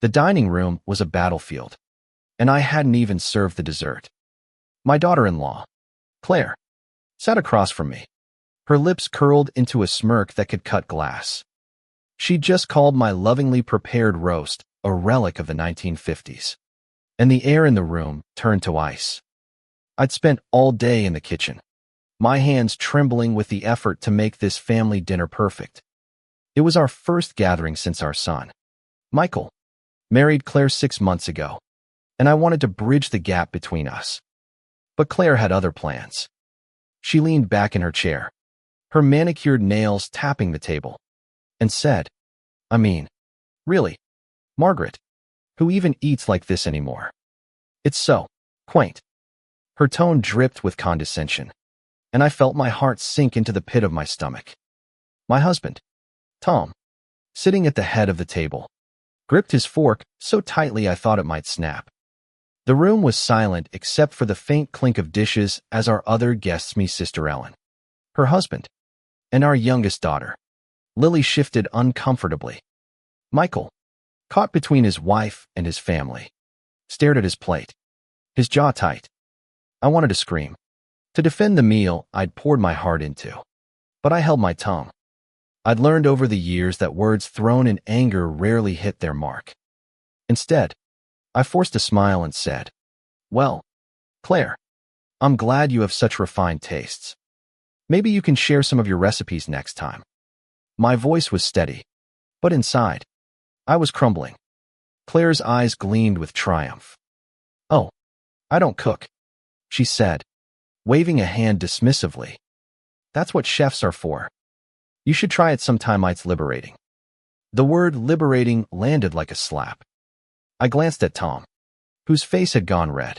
The dining room was a battlefield, and I hadn't even served the dessert. My daughter-in-law, Claire, sat across from me, her lips curled into a smirk that could cut glass. She'd just called my lovingly prepared roast a relic of the 1950s, and the air in the room turned to ice. I'd spent all day in the kitchen, my hands trembling with the effort to make this family dinner perfect. It was our first gathering since our son, Michael, married Claire 6 months ago, and I wanted to bridge the gap between us. But Claire had other plans. She leaned back in her chair, her manicured nails tapping the table, and said, really, Margaret, who even eats like this anymore? It's so quaint. Her tone dripped with condescension, and I felt my heart sink into the pit of my stomach. My husband, Tom, sitting at the head of the table, gripped his fork so tightly I thought it might snap. The room was silent except for the faint clink of dishes as our other guests, me sister Ellen, her husband, and our youngest daughter, Lily, shifted uncomfortably. Michael, caught between his wife and his family, stared at his plate, his jaw tight. I wanted to scream, to defend the meal I'd poured my heart into, but I held my tongue. I'd learned over the years that words thrown in anger rarely hit their mark. Instead, I forced a smile and said, "Well, Claire, I'm glad you have such refined tastes. Maybe you can share some of your recipes next time." My voice was steady, but inside, I was crumbling. Claire's eyes gleamed with triumph. "Oh, I don't cook," she said, waving a hand dismissively. "That's what chefs are for. You should try it sometime. It's liberating." The word liberating landed like a slap. I glanced at Tom, whose face had gone red,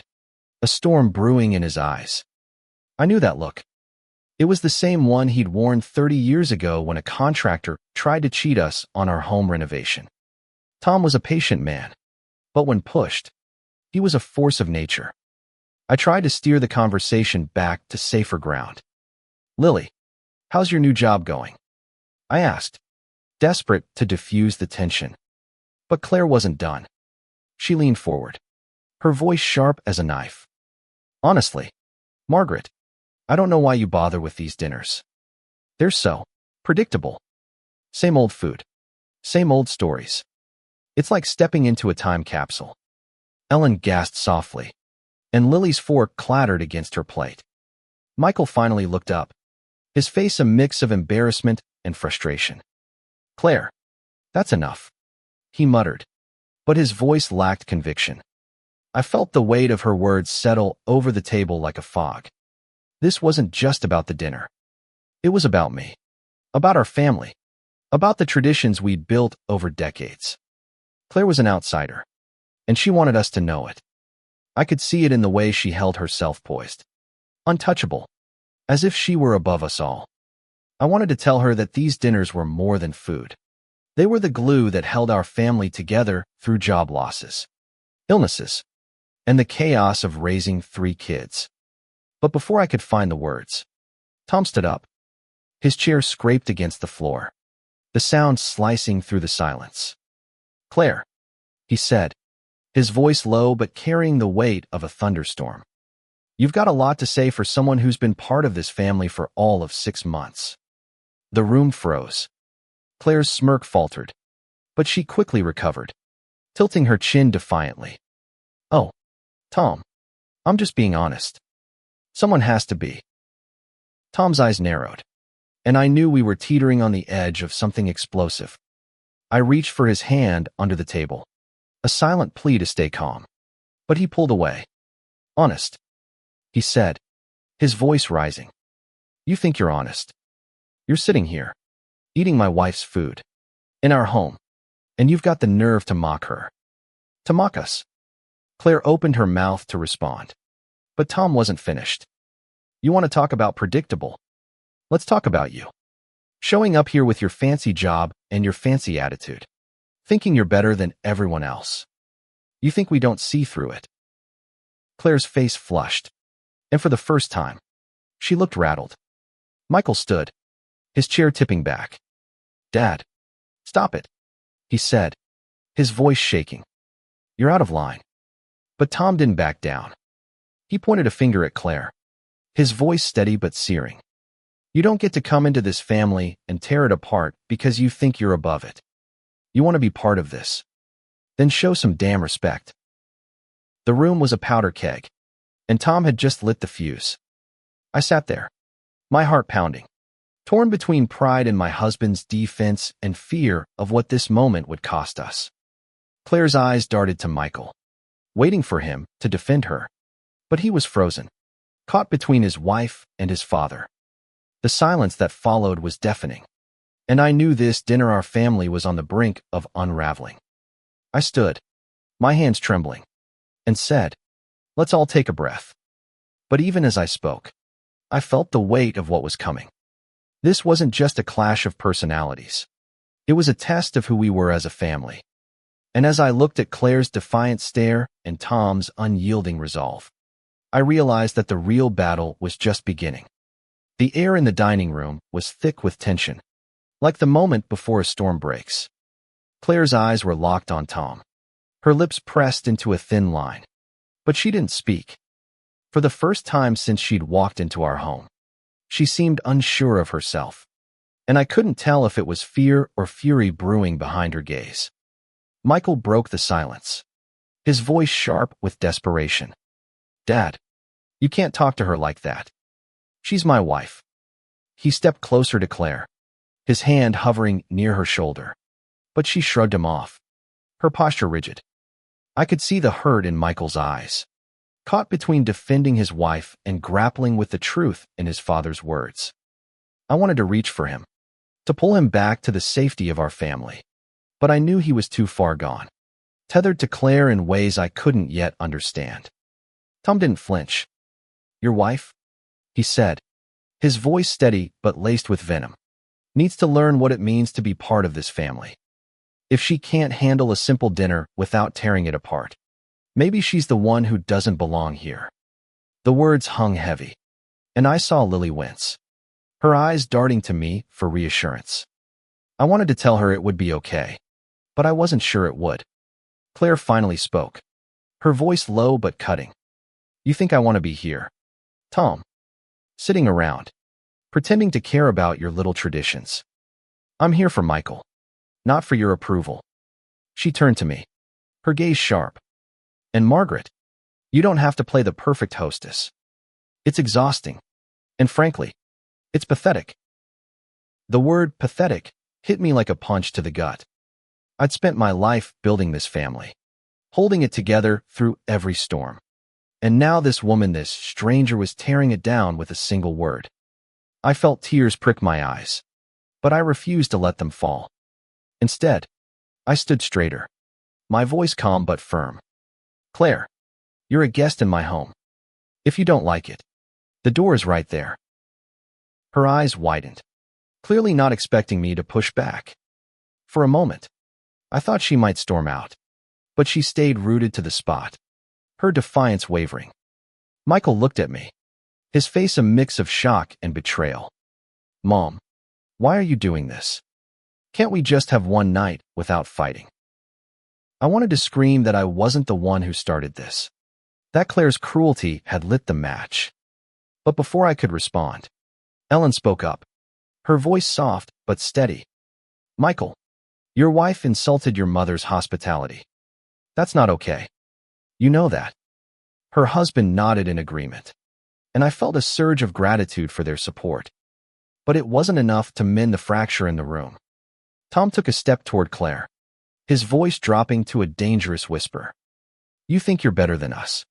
a storm brewing in his eyes. I knew that look. It was the same one he'd worn 30 years ago when a contractor tried to cheat us on our home renovation. Tom was a patient man, but when pushed, he was a force of nature. I tried to steer the conversation back to safer ground. "Lily, how's your new job going?" I asked, desperate to diffuse the tension. But Claire wasn't done. She leaned forward, her voice sharp as a knife. "Honestly, Margaret, I don't know why you bother with these dinners. They're so predictable. Same old food, same old stories. It's like stepping into a time capsule." Ellen gasped softly, and Lily's fork clattered against her plate. Michael finally looked up, his face a mix of embarrassment and frustration. "Claire, that's enough," he muttered, but his voice lacked conviction. I felt the weight of her words settle over the table like a fog. This wasn't just about the dinner. It was about me, about our family, about the traditions we'd built over decades. Claire was an outsider, and she wanted us to know it. I could see it in the way she held herself poised, untouchable, as if she were above us all. I wanted to tell her that these dinners were more than food. They were the glue that held our family together through job losses, illnesses, and the chaos of raising 3 kids. But before I could find the words, Tom stood up. His chair scraped against the floor, the sound slicing through the silence. "Claire," he said, his voice low but carrying the weight of a thunderstorm. "You've got a lot to say for someone who's been part of this family for all of 6 months." The room froze. Claire's smirk faltered, but she quickly recovered, tilting her chin defiantly. "Oh, Tom, I'm just being honest. Someone has to be." Tom's eyes narrowed, and I knew we were teetering on the edge of something explosive. I reached for his hand under the table, a silent plea to stay calm, but he pulled away. "Honest," he said, his voice rising. "You think you're honest? You're sitting here, eating my wife's food, in our home, and you've got the nerve to mock her. To mock us." Claire opened her mouth to respond, but Tom wasn't finished. "You want to talk about predictable? Let's talk about you. Showing up here with your fancy job and your fancy attitude, thinking you're better than everyone else. You think we don't see through it?" Claire's face flushed, and for the first time, she looked rattled. Michael stood, his chair tipping back. "Dad, stop it," he said, his voice shaking. You're out of line. But Tom didn't back down. He pointed a finger at Claire, his voice steady but searing. You don't get to come into this family and tear it apart because you think you're above it. You want to be part of this. Then show some damn respect. The room was a powder keg, and Tom had just lit the fuse. I sat there, my heart pounding, torn between pride in my husband's defense and fear of what this moment would cost us. Claire's eyes darted to Michael, waiting for him to defend her. But he was frozen, caught between his wife and his father. The silence that followed was deafening, and I knew this dinner our family was on the brink of unraveling. I stood, my hands trembling, and said, "Let's all take a breath." But even as I spoke, I felt the weight of what was coming. This wasn't just a clash of personalities. It was a test of who we were as a family. And as I looked at Claire's defiant stare and Tom's unyielding resolve, I realized that the real battle was just beginning. The air in the dining room was thick with tension, like the moment before a storm breaks. Claire's eyes were locked on Tom, her lips pressed into a thin line. But she didn't speak. For the first time since she'd walked into our home, she seemed unsure of herself, and I couldn't tell if it was fear or fury brewing behind her gaze. Michael broke the silence, his voice sharp with desperation. "Dad, you can't talk to her like that. She's my wife." He stepped closer to Claire, his hand hovering near her shoulder. But she shrugged him off, her posture rigid. I could see the hurt in Michael's eyes, caught between defending his wife and grappling with the truth in his father's words. I wanted to reach for him, to pull him back to the safety of our family. But I knew he was too far gone, tethered to Claire in ways I couldn't yet understand. Tom didn't flinch. "Your wife," he said, his voice steady but laced with venom, "needs to learn what it means to be part of this family. If she can't handle a simple dinner without tearing it apart, maybe she's the one who doesn't belong here." The words hung heavy, and I saw Lily wince, her eyes darting to me for reassurance. I wanted to tell her it would be okay, but I wasn't sure it would. Claire finally spoke, her voice low but cutting. "You think I want to be here, Tom? Sitting around, pretending to care about your little traditions. I'm here for Michael, not for your approval." She turned to me, her gaze sharp. "And Margaret, you don't have to play the perfect hostess. It's exhausting. And frankly, it's pathetic." The word pathetic hit me like a punch to the gut. I'd spent my life building this family, holding it together through every storm. And now this woman, this stranger, was tearing it down with a single word. I felt tears prick my eyes, but I refused to let them fall. Instead, I stood straighter, my voice calm but firm. "Claire, you're a guest in my home. If you don't like it, the door is right there." Her eyes widened, clearly not expecting me to push back. For a moment, I thought she might storm out, but she stayed rooted to the spot, her defiance wavering. Michael looked at me, his face a mix of shock and betrayal. "Mom, why are you doing this? Can't we just have one night without fighting?" I wanted to scream that I wasn't the one who started this, that Claire's cruelty had lit the match. But before I could respond, Ellen spoke up, her voice soft but steady. "Michael, your wife insulted your mother's hospitality. That's not okay. You know that." Her husband nodded in agreement, and I felt a surge of gratitude for their support. But it wasn't enough to mend the fracture in the room. Tom took a step toward Claire, his voice dropping to a dangerous whisper. "You think you're better than us,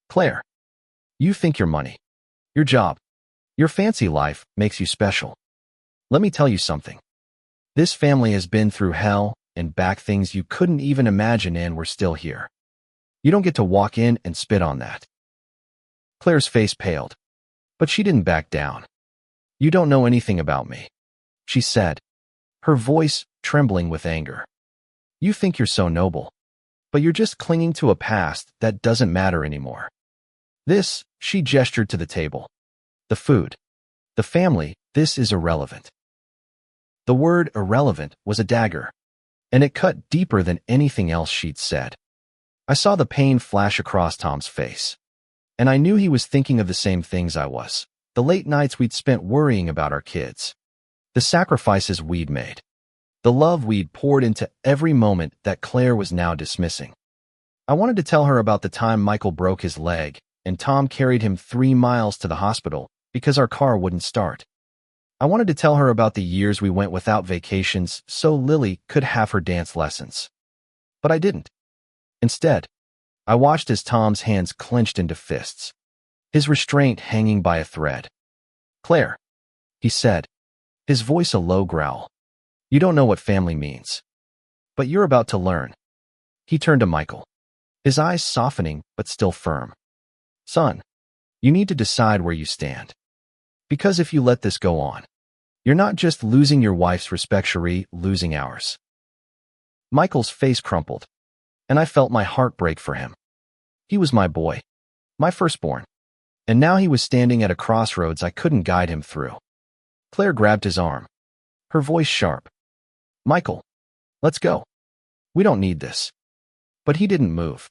Claire. You think your money, your job, your fancy life makes you special. Let me tell you something. This family has been through hell and back, things you couldn't even imagine, and we're still here. You don't get to walk in and spit on that." Claire's face paled, but she didn't back down. "You don't know anything about me," she said, her voice trembling with anger. "You think you're so noble, but you're just clinging to a past that doesn't matter anymore. This," she gestured to the table, "the food, the family, this is irrelevant." The word irrelevant was a dagger, and it cut deeper than anything else she'd said. I saw the pain flash across Tom's face, and I knew he was thinking of the same things I was. The late nights we'd spent worrying about our kids, the sacrifices we'd made, the love we'd poured into every moment that Claire was now dismissing. I wanted to tell her about the time Michael broke his leg and Tom carried him 3 miles to the hospital because our car wouldn't start. I wanted to tell her about the years we went without vacations so Lily could have her dance lessons. But I didn't. Instead, I watched as Tom's hands clenched into fists, his restraint hanging by a thread. "Claire," he said, his voice a low growl. "You don't know what family means. But you're about to learn." He turned to Michael, his eyes softening but still firm. "Son, you need to decide where you stand. Because if you let this go on, you're not just losing your wife's respect, you're losing ours." Michael's face crumpled, and I felt my heart break for him. He was my boy, my firstborn, and now he was standing at a crossroads I couldn't guide him through. Claire grabbed his arm, her voice sharp. "Michael, let's go. We don't need this." But he didn't move.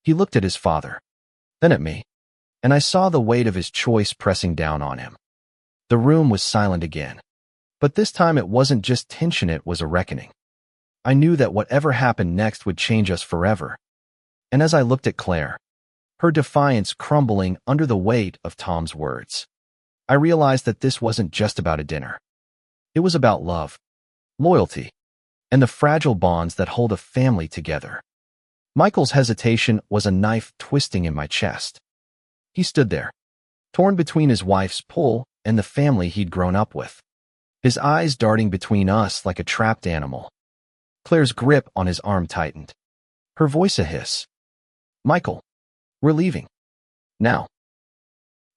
He looked at his father, then at me, and I saw the weight of his choice pressing down on him. The room was silent again, but this time it wasn't just tension, it was a reckoning. I knew that whatever happened next would change us forever. And as I looked at Claire, her defiance crumbling under the weight of Tom's words, I realized that this wasn't just about a dinner. It was about love, loyalty, and the fragile bonds that hold a family together. Michael's hesitation was a knife twisting in my chest. He stood there, torn between his wife's pull and the family he'd grown up with, his eyes darting between us like a trapped animal. Claire's grip on his arm tightened, her voice a hiss. "Michael, we're leaving. Now."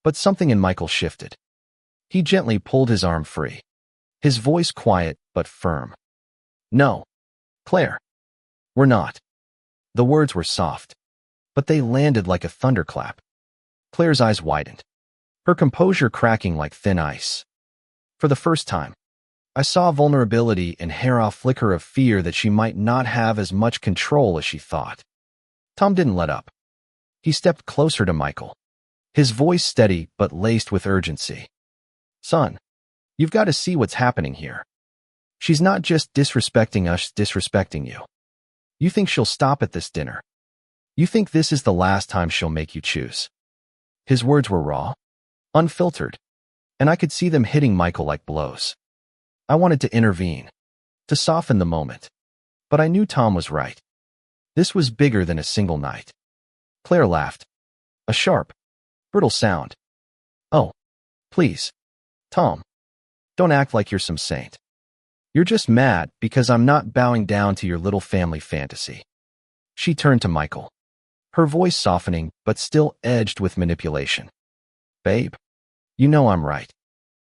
But something in Michael shifted. He gently pulled his arm free, his voice quiet but firm. "No, Claire, we're not." The words were soft, but they landed like a thunderclap. Claire's eyes widened, her composure cracking like thin ice. For the first time, I saw vulnerability in a flicker of fear that she might not have as much control as she thought. Tom didn't let up. He stepped closer to Michael, his voice steady but laced with urgency. "Son, you've got to see what's happening here. She's not just disrespecting us, disrespecting you. You think she'll stop at this dinner? You think this is the last time she'll make you choose?" His words were raw, unfiltered, and I could see them hitting Michael like blows. I wanted to intervene, to soften the moment, but I knew Tom was right. This was bigger than a single night. Claire laughed, a sharp, brittle sound. "Oh, please, Tom, don't act like you're some saint. You're just mad because I'm not bowing down to your little family fantasy." She turned to Michael, her voice softening but still edged with manipulation. "Babe, you know I'm right.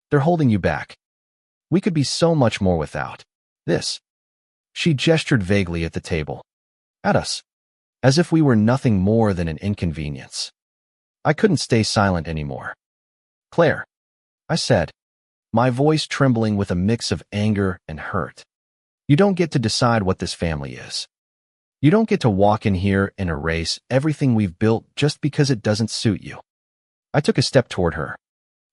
They're holding you back. We could be so much more without this." She gestured vaguely at the table, at us, as if we were nothing more than an inconvenience. I couldn't stay silent anymore. "Claire," I said, my voice trembling with a mix of anger and hurt, "you don't get to decide what this family is. You don't get to walk in here and erase everything we've built just because it doesn't suit you." I took a step toward her,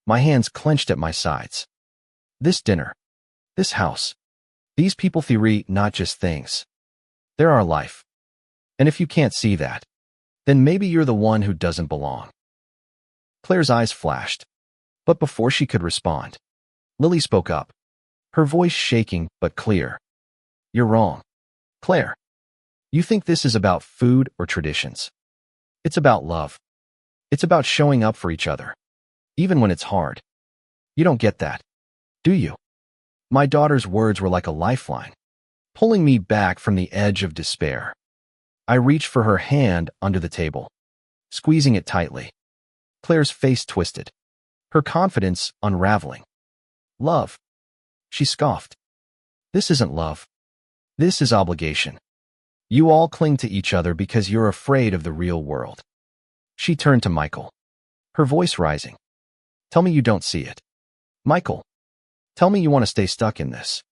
my hands clenched at my sides. This dinner, this house, these people theory, not just things. They're our life. And if you can't see that, then maybe you're the one who doesn't belong. Claire's eyes flashed, but before she could respond, Lily spoke up, her voice shaking but clear. "You're wrong, Claire. You think this is about food or traditions. It's about love. It's about showing up for each other, even when it's hard. You don't get that, do you?" My daughter's words were like a lifeline, pulling me back from the edge of despair. I reached for her hand under the table, squeezing it tightly. Claire's face twisted, her confidence unraveling. "Love," she scoffed. "This isn't love. This is obligation. You all cling to each other because you're afraid of the real world." She turned to Michael, her voice rising. "Tell me you don't see it. Michael, tell me you want to stay stuck in this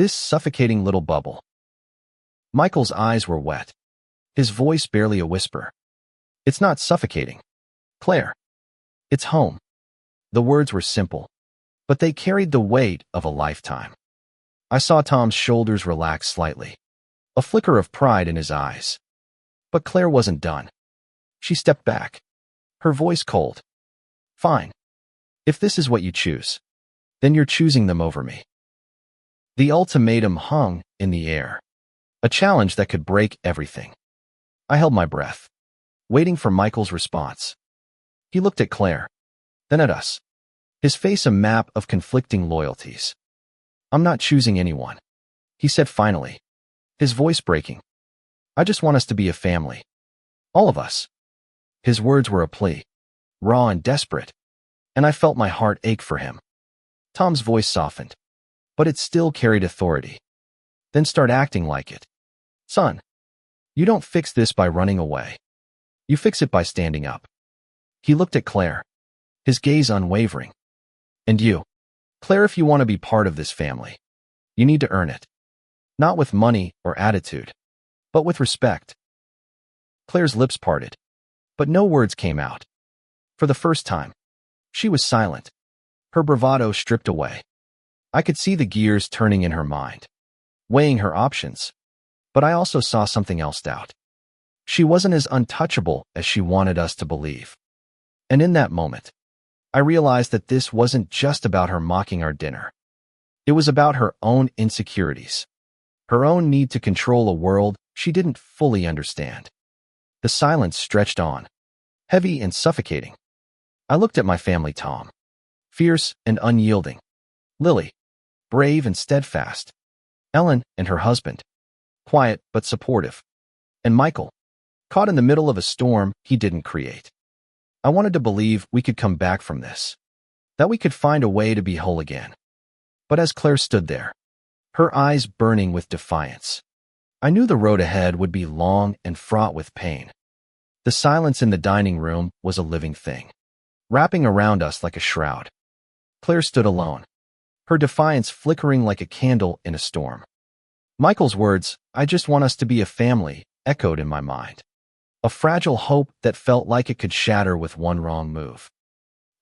suffocating little bubble." Michael's eyes were wet, his voice barely a whisper. It's not suffocating, Claire. It's home. The words were simple, but they carried the weight of a lifetime. I saw Tom's shoulders relax slightly, a flicker of pride in his eyes. But Claire wasn't done. She stepped back, her voice cold. Fine. If this is what you choose, then you're choosing them over me. The ultimatum hung in the air, a challenge that could break everything. I held my breath, waiting for Michael's response. He looked at Claire, then at us, his face a map of conflicting loyalties. I'm not choosing anyone, he said finally, his voice breaking. I just want us to be a family. All of us. His words were a plea, raw and desperate, and I felt my heart ache for him. Tom's voice softened, but it still carried authority. Then start acting like it. Son, you don't fix this by running away. You fix it by standing up. He looked at Claire, his gaze unwavering. And you, Claire, if you want to be part of this family, you need to earn it. Not with money or attitude, but with respect. Claire's lips parted, but no words came out. For the first time, she was silent, her bravado stripped away. I could see the gears turning in her mind, weighing her options, but I also saw something else out. She wasn't as untouchable as she wanted us to believe. And in that moment, I realized that this wasn't just about her mocking our dinner. It was about her own insecurities, her own need to control a world she didn't fully understand. The silence stretched on, heavy and suffocating. I looked at my family, Tom, fierce and unyielding. Lily, brave and steadfast. Ellen and her husband, quiet but supportive. And Michael, caught in the middle of a storm he didn't create. I wanted to believe we could come back from this, that we could find a way to be whole again. But as Claire stood there, her eyes burning with defiance, I knew the road ahead would be long and fraught with pain. The silence in the dining room was a living thing, wrapping around us like a shroud. Claire stood alone, her defiance flickering like a candle in a storm. Michael's words, "I just want us to be a family," echoed in my mind. A fragile hope that felt like it could shatter with one wrong move.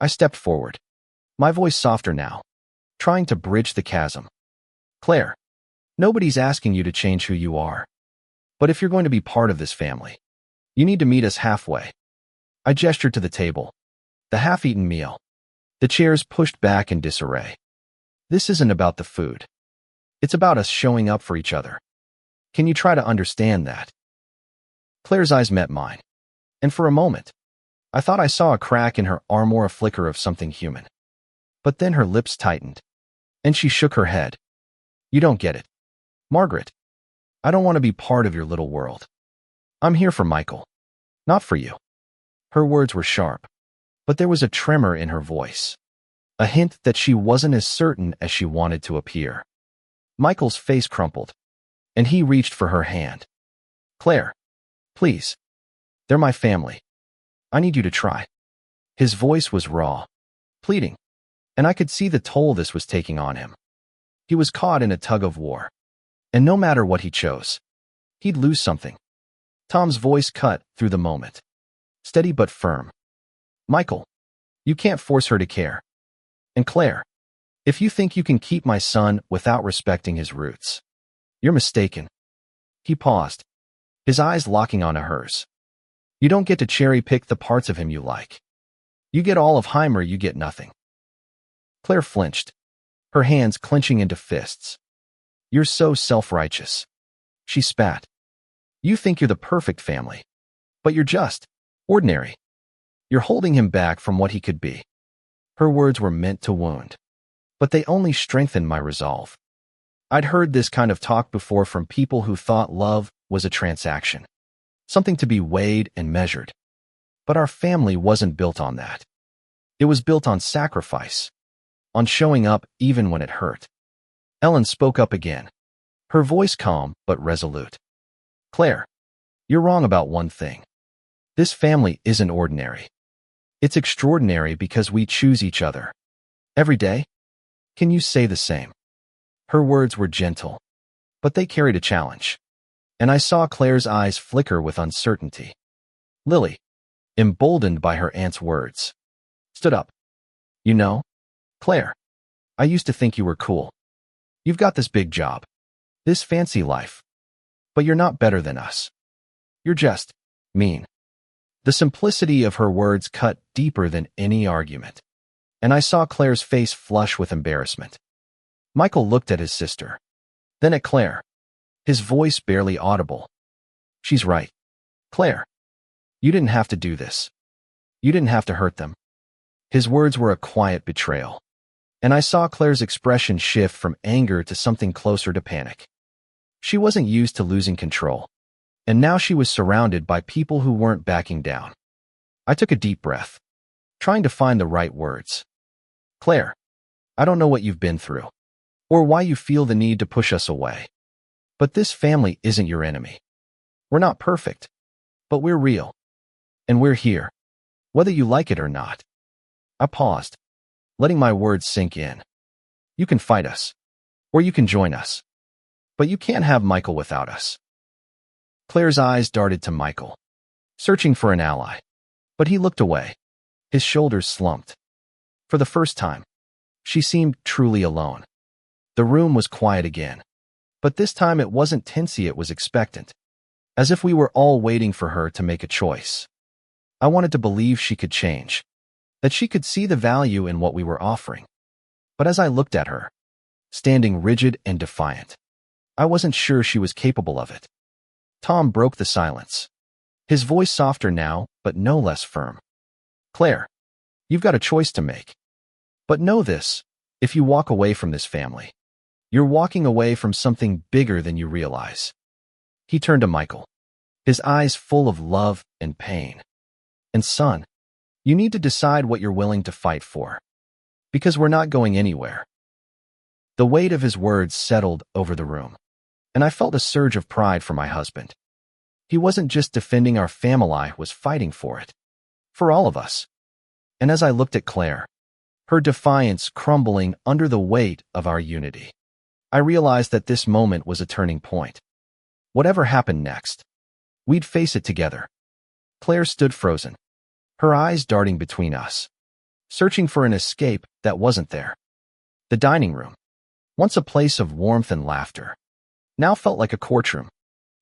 I stepped forward, my voice softer now, trying to bridge the chasm. Claire, nobody's asking you to change who you are. But if you're going to be part of this family, you need to meet us halfway. I gestured to the table, the half-eaten meal, the chairs pushed back in disarray. This isn't about the food. It's about us showing up for each other. Can you try to understand that? Claire's eyes met mine, and for a moment, I thought I saw a crack in her armor, a flicker of something human. But then her lips tightened, and she shook her head. You don't get it, Margaret. I don't want to be part of your little world. I'm here for Michael, not for you. Her words were sharp, but there was a tremor in her voice, a hint that she wasn't as certain as she wanted to appear. Michael's face crumpled, and he reached for her hand. Claire, please. They're my family. I need you to try. His voice was raw, pleading, and I could see the toll this was taking on him. He was caught in a tug of war, and no matter what he chose, he'd lose something. Tom's voice cut through the moment, steady but firm. Michael, you can't force her to care. And Claire, if you think you can keep my son without respecting his roots, you're mistaken. He paused, his eyes locking onto hers. You don't get to cherry-pick the parts of him you like. You get all of him or you get nothing. Claire flinched, her hands clenching into fists. You're so self-righteous. She spat. You think you're the perfect family, but you're just ordinary. You're holding him back from what he could be. Her words were meant to wound, but they only strengthened my resolve. I'd heard this kind of talk before from people who thought love was a transaction, something to be weighed and measured. But our family wasn't built on that. It was built on sacrifice, on showing up even when it hurt. Ellen spoke up again, her voice calm but resolute. Claire, you're wrong about one thing. This family isn't ordinary. It's extraordinary because we choose each other. Every day? Can you say the same? Her words were gentle, but they carried a challenge. and I saw Claire's eyes flicker with uncertainty. Lily, emboldened by her aunt's words, stood up. You know, Claire, I used to think you were cool. You've got this big job, this fancy life, but you're not better than us. You're just mean. The simplicity of her words cut deeper than any argument, and I saw Claire's face flush with embarrassment. Michael looked at his sister, then at Claire, his voice barely audible. She's right. Claire, you didn't have to do this. You didn't have to hurt them. His words were a quiet betrayal, and I saw Claire's expression shift from anger to something closer to panic. She wasn't used to losing control, and now she was surrounded by people who weren't backing down. I took a deep breath, trying to find the right words. Claire, I don't know what you've been through, or why you feel the need to push us away. But this family isn't your enemy. We're not perfect, but we're real. And we're here, whether you like it or not. I paused, letting my words sink in. You can fight us, or you can join us. But you can't have Michael without us. Claire's eyes darted to Michael, searching for an ally. But he looked away, his shoulders slumped. For the first time, she seemed truly alone. The room was quiet again, but this time it wasn't tensy, it was expectant, as if we were all waiting for her to make a choice. I wanted to believe she could change, that she could see the value in what we were offering. But as I looked at her, standing rigid and defiant, I wasn't sure she was capable of it. Tom broke the silence, his voice softer now, but no less firm. Claire, you've got a choice to make. But know this, if you walk away from this family, you're walking away from something bigger than you realize. He turned to Michael, his eyes full of love and pain. And son, you need to decide what you're willing to fight for, because we're not going anywhere. The weight of his words settled over the room, and I felt a surge of pride for my husband. He wasn't just defending our family, was fighting for it. For all of us. And as I looked at Claire, her defiance crumbling under the weight of our unity, I realized that this moment was a turning point. Whatever happened next, we'd face it together. Claire stood frozen, her eyes darting between us, searching for an escape that wasn't there. The dining room, once a place of warmth and laughter, now felt like a courtroom,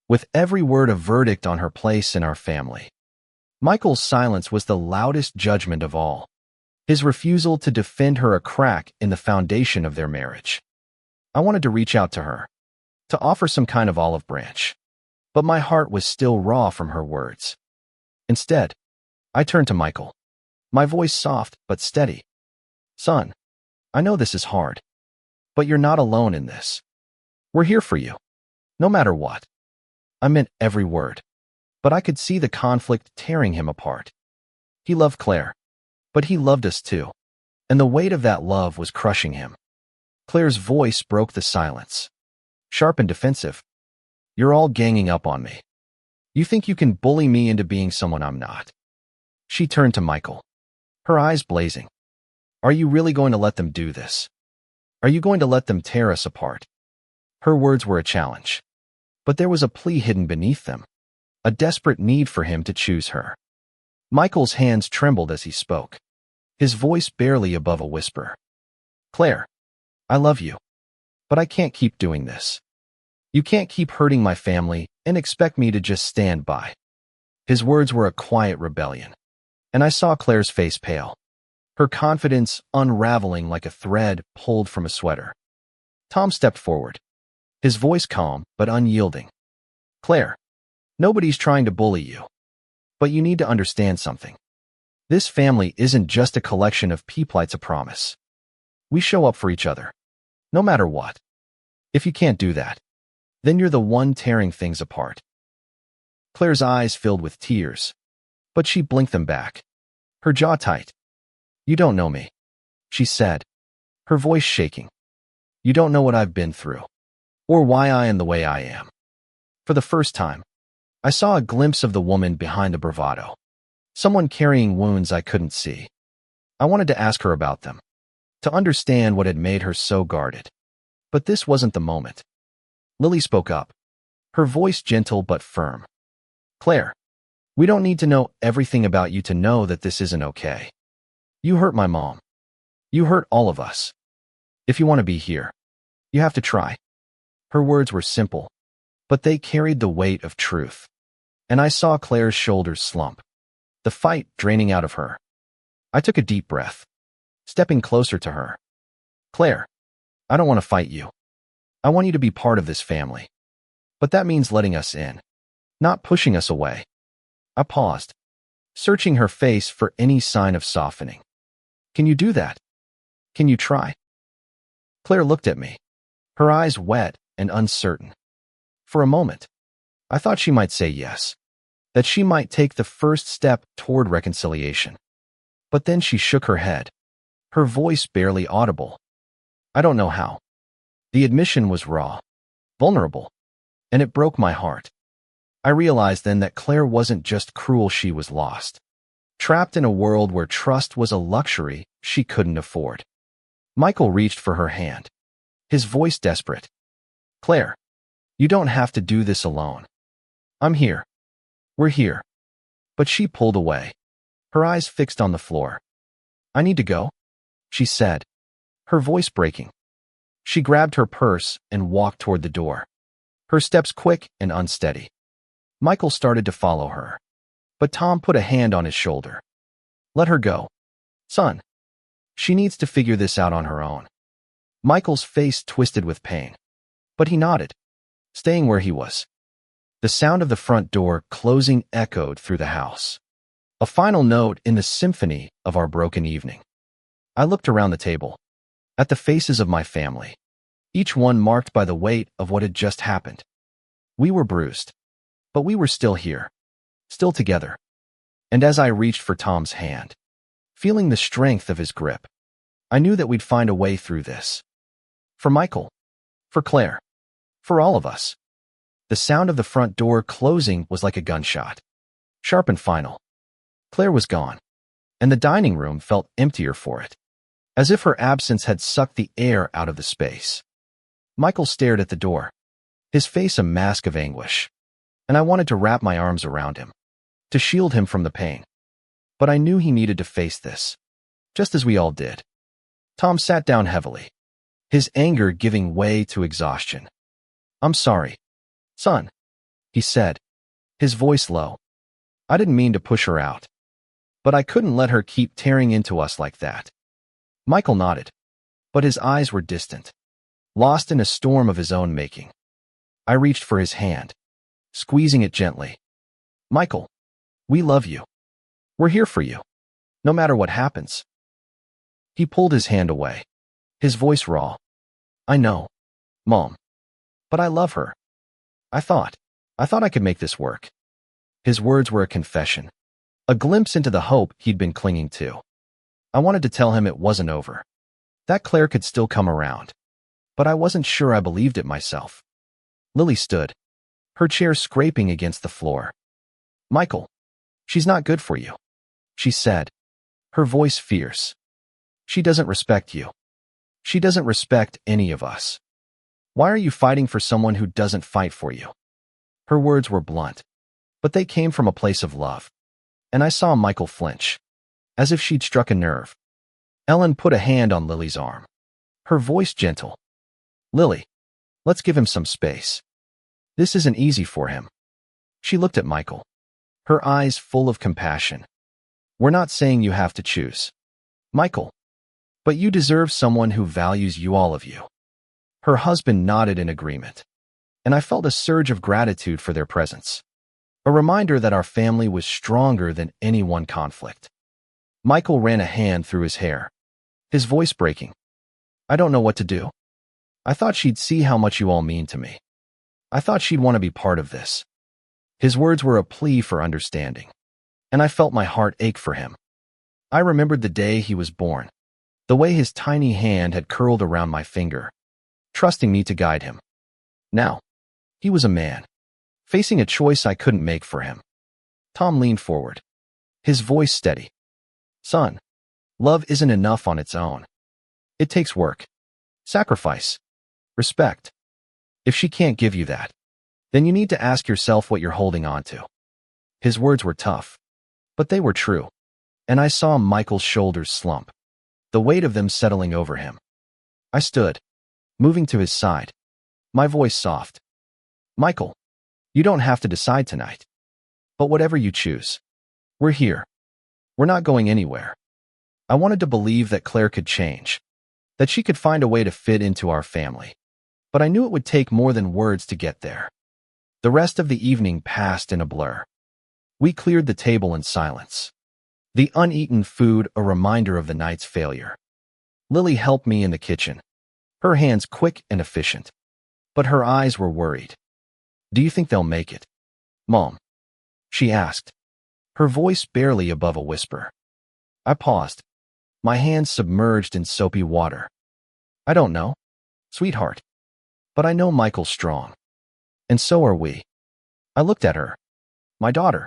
with every word a verdict on her place in our family. Michael's silence was the loudest judgment of all, his refusal to defend her a crack in the foundation of their marriage. I wanted to reach out to her, to offer some kind of olive branch, but my heart was still raw from her words. Instead, I turned to Michael, my voice soft but steady. Son, I know this is hard, but you're not alone in this. We're here for you, no matter what. I meant every word, but I could see the conflict tearing him apart. He loved Claire, but he loved us too, and the weight of that love was crushing him. Claire's voice broke the silence, sharp and defensive. You're all ganging up on me. You think you can bully me into being someone I'm not. She turned to Michael, her eyes blazing. Are you really going to let them do this? Are you going to let them tear us apart? Her words were a challenge, but there was a plea hidden beneath them, a desperate need for him to choose her. Michael's hands trembled as he spoke, his voice barely above a whisper. Claire, I love you, but I can't keep doing this. You can't keep hurting my family and expect me to just stand by. His words were a quiet rebellion, and I saw Claire's face pale, her confidence unraveling like a thread pulled from a sweater. Tom stepped forward, his voice calm but unyielding. Claire, nobody's trying to bully you, but you need to understand something. This family isn't just a collection of people, it's a promise. We show up for each other, no matter what. If you can't do that, then you're the one tearing things apart. Claire's eyes filled with tears, but she blinked them back, her jaw tight. You don't know me, she said, her voice shaking. You don't know what I've been through, or why I am the way I am. For the first time, I saw a glimpse of the woman behind the bravado, someone carrying wounds I couldn't see. I wanted to ask her about them, to understand what had made her so guarded. But this wasn't the moment. Lily spoke up, her voice gentle but firm. Claire, we don't need to know everything about you to know that this isn't okay. You hurt my mom. You hurt all of us. If you want to be here, you have to try. Her words were simple, but they carried the weight of truth. And I saw Claire's shoulders slump, the fight draining out of her. I took a deep breath, stepping closer to her. Claire, I don't want to fight you. I want you to be part of this family. But that means letting us in, not pushing us away. I paused, searching her face for any sign of softening. Can you do that? Can you try? Claire looked at me, her eyes wet and uncertain. For a moment, I thought she might say yes, that she might take the first step toward reconciliation. But then she shook her head, her voice barely audible. I don't know how. The admission was raw, vulnerable, and it broke my heart. I realized then that Claire wasn't just cruel, she was lost, trapped in a world where trust was a luxury she couldn't afford. Michael reached for her hand, his voice desperate. Claire, you don't have to do this alone. I'm here. We're here. But she pulled away, her eyes fixed on the floor. I need to go, she said, her voice breaking. She grabbed her purse and walked toward the door, her steps quick and unsteady. Michael started to follow her, but Tom put a hand on his shoulder. Let her go, son. She needs to figure this out on her own. Michael's face twisted with pain, but he nodded, staying where he was. The sound of the front door closing echoed through the house, a final note in the symphony of our broken evening. I looked around the table, at the faces of my family, each one marked by the weight of what had just happened. We were bruised, but we were still here, still together. And as I reached for Tom's hand, feeling the strength of his grip, I knew that we'd find a way through this. For Michael, for Claire, for all of us. The sound of the front door closing was like a gunshot, sharp and final. Claire was gone, and the dining room felt emptier for it, as if her absence had sucked the air out of the space. Michael stared at the door, his face a mask of anguish, and I wanted to wrap my arms around him, to shield him from the pain. But I knew he needed to face this, just as we all did. Tom sat down heavily, his anger giving way to exhaustion. I'm sorry, son, he said, his voice low. I didn't mean to push her out, but I couldn't let her keep tearing into us like that. Michael nodded, but his eyes were distant, lost in a storm of his own making. I reached for his hand, squeezing it gently. Michael, we love you. We're here for you, no matter what happens. He pulled his hand away, his voice raw. I know, Mom, but I love her. I thought I could make this work. His words were a confession, a glimpse into the hope he'd been clinging to. I wanted to tell him it wasn't over, that Claire could still come around, but I wasn't sure I believed it myself. Lily stood, her chair scraping against the floor. Michael, she's not good for you, she said, her voice fierce. She doesn't respect you. She doesn't respect any of us. Why are you fighting for someone who doesn't fight for you? Her words were blunt, but they came from a place of love, and I saw Michael flinch, as if she'd struck a nerve. Ellen put a hand on Lily's arm, her voice gentle. Lily, let's give him some space. This isn't easy for him. She looked at Michael, her eyes full of compassion. We're not saying you have to choose, Michael, but you deserve someone who values you, all of you. Her husband nodded in agreement, and I felt a surge of gratitude for their presence, a reminder that our family was stronger than any one conflict. Michael ran a hand through his hair, his voice breaking. I don't know what to do. I thought she'd see how much you all mean to me. I thought she'd want to be part of this. His words were a plea for understanding, and I felt my heart ache for him. I remembered the day he was born, the way his tiny hand had curled around my finger, trusting me to guide him. Now, he was a man, facing a choice I couldn't make for him. Tom leaned forward, his voice steady. Son, love isn't enough on its own. It takes work, sacrifice, respect. If she can't give you that, then you need to ask yourself what you're holding on to. His words were tough, but they were true, and I saw Michael's shoulders slump, the weight of them settling over him. I stood, moving to his side, my voice soft. Michael, you don't have to decide tonight. But whatever you choose, we're here. We're not going anywhere. I wanted to believe that Claire could change, that she could find a way to fit into our family. But I knew it would take more than words to get there. The rest of the evening passed in a blur. We cleared the table in silence, the uneaten food a reminder of the night's failure. Lily helped me in the kitchen, her hands quick and efficient, but her eyes were worried. Do you think they'll make it, Mom? She asked, her voice barely above a whisper. I paused, my hands submerged in soapy water. I don't know, sweetheart, but I know Michael's strong. And so are we. I looked at her, my daughter,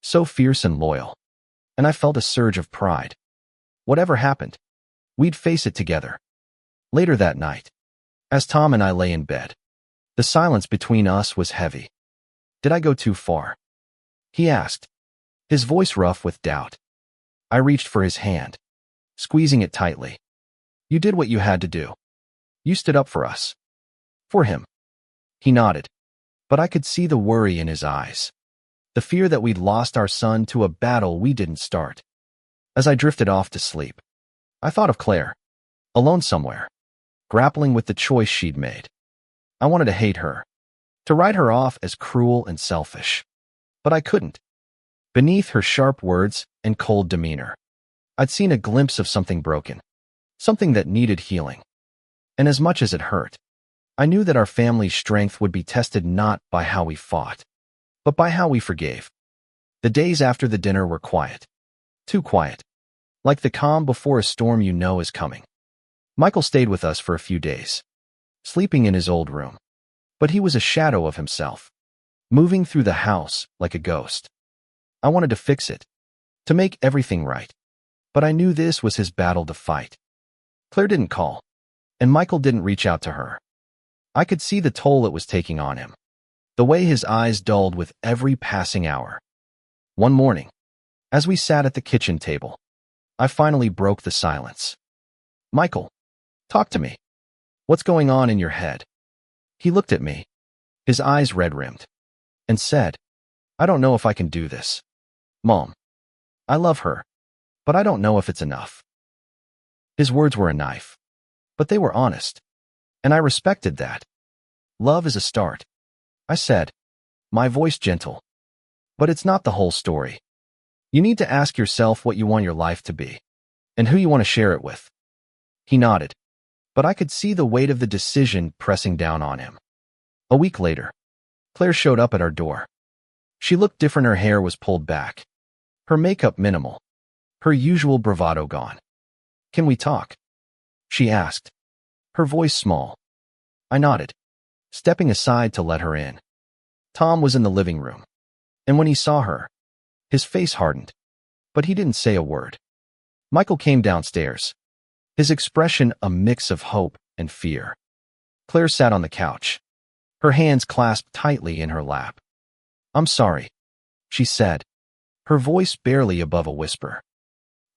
so fierce and loyal, and I felt a surge of pride. Whatever happened, we'd face it together. Later that night, as Tom and I lay in bed, the silence between us was heavy. Did I go too far? He asked, his voice rough with doubt. I reached for his hand, squeezing it tightly. You did what you had to do. You stood up for us. For him. He nodded, but I could see the worry in his eyes, the fear that we'd lost our son to a battle we didn't start. As I drifted off to sleep, I thought of Claire, alone somewhere, grappling with the choice she'd made. I wanted to hate her, to write her off as cruel and selfish. But I couldn't. Beneath her sharp words and cold demeanor, I'd seen a glimpse of something broken, something that needed healing. And as much as it hurt, I knew that our family's strength would be tested not by how we fought, but by how we forgave. The days after the dinner were quiet. Too quiet. Like the calm before a storm you know is coming. Michael stayed with us for a few days, sleeping in his old room. But he was a shadow of himself, moving through the house like a ghost. I wanted to fix it, to make everything right. But I knew this was his battle to fight. Claire didn't call, and Michael didn't reach out to her. I could see the toll it was taking on him, the way his eyes dulled with every passing hour. One morning, as we sat at the kitchen table, I finally broke the silence. Michael, talk to me. What's going on in your head? He looked at me, his eyes red-rimmed, and said, I don't know if I can do this. Mom, I love her, but I don't know if it's enough. His words were a knife, but they were honest, and I respected that. Love is a start, I said, my voice gentle. But it's not the whole story. You need to ask yourself what you want your life to be, and who you want to share it with. He nodded, but I could see the weight of the decision pressing down on him. A week later, Claire showed up at our door. She looked different. Her hair was pulled back, her makeup minimal, her usual bravado gone. Can we talk? She asked, her voice small. I nodded, stepping aside to let her in. Tom was in the living room, and when he saw her, his face hardened, but he didn't say a word. Michael came downstairs, his expression a mix of hope and fear. Claire sat on the couch, her hands clasped tightly in her lap. I'm sorry, she said, her voice barely above a whisper.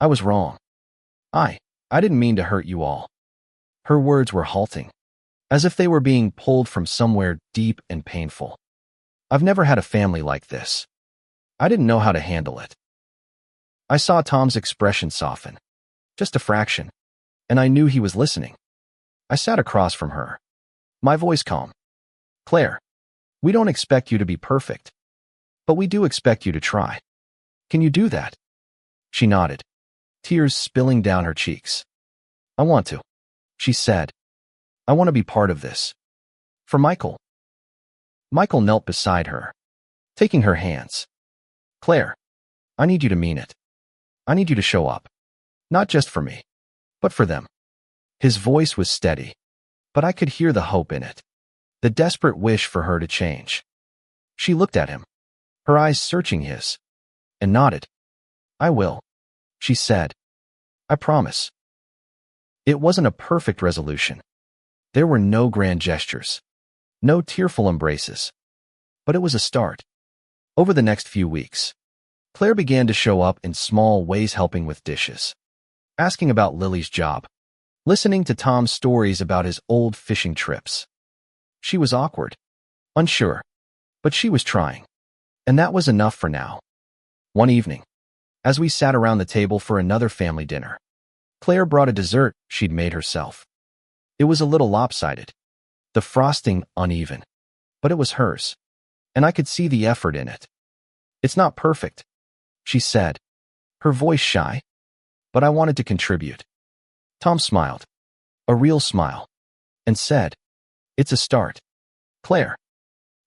I was wrong. I didn't mean to hurt you all. Her words were halting, as if they were being pulled from somewhere deep and painful. I've never had a family like this. I didn't know how to handle it. I saw Tom's expression soften, just a fraction, and I knew he was listening. I sat across from her, my voice calm. Claire, we don't expect you to be perfect, but we do expect you to try. Can you do that? She nodded, tears spilling down her cheeks. I want to, she said. I want to be part of this. For Michael. Michael knelt beside her, taking her hands. Claire, I need you to mean it. I need you to show up. Not just for me, but for them. His voice was steady, but I could hear the hope in it, the desperate wish for her to change. She looked at him, her eyes searching his, and nodded. I will, she said. I promise. It wasn't a perfect resolution. There were no grand gestures, no tearful embraces, but it was a start. Over the next few weeks, Claire began to show up in small ways, helping with dishes, asking about Lily's job, listening to Tom's stories about his old fishing trips. She was awkward, unsure, but she was trying. And that was enough for now. One evening, as we sat around the table for another family dinner, Claire brought a dessert she'd made herself. It was a little lopsided, the frosting uneven, but it was hers, and I could see the effort in it. "It's not perfect," she said, her voice shy, "but I wanted to contribute." Tom smiled, a real smile, and said, "It's a start, Claire.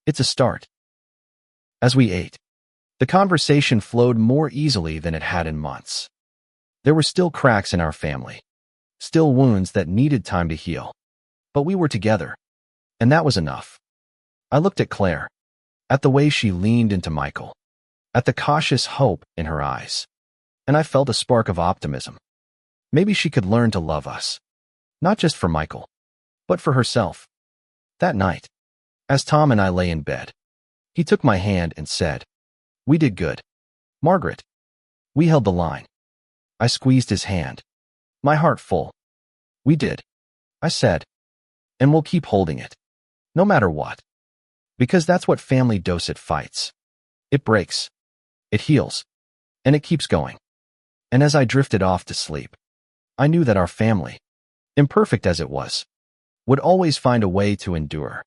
It's a start." As we ate, the conversation flowed more easily than it had in months. There were still cracks in our family, still wounds that needed time to heal, but we were together, and that was enough. I looked at Claire, at the way she leaned into Michael, at the cautious hope in her eyes, and I felt a spark of optimism. Maybe she could learn to love us, not just for Michael, but for herself. That night, as Tom and I lay in bed, he took my hand and said, "We did good, Margaret. We held the line." I squeezed his hand, my heart full. "We did," I said, "and we'll keep holding it, no matter what. Because that's what family docet fights. It breaks, it heals, and it keeps going." And as I drifted off to sleep, I knew that our family, imperfect as it was, would always find a way to endure.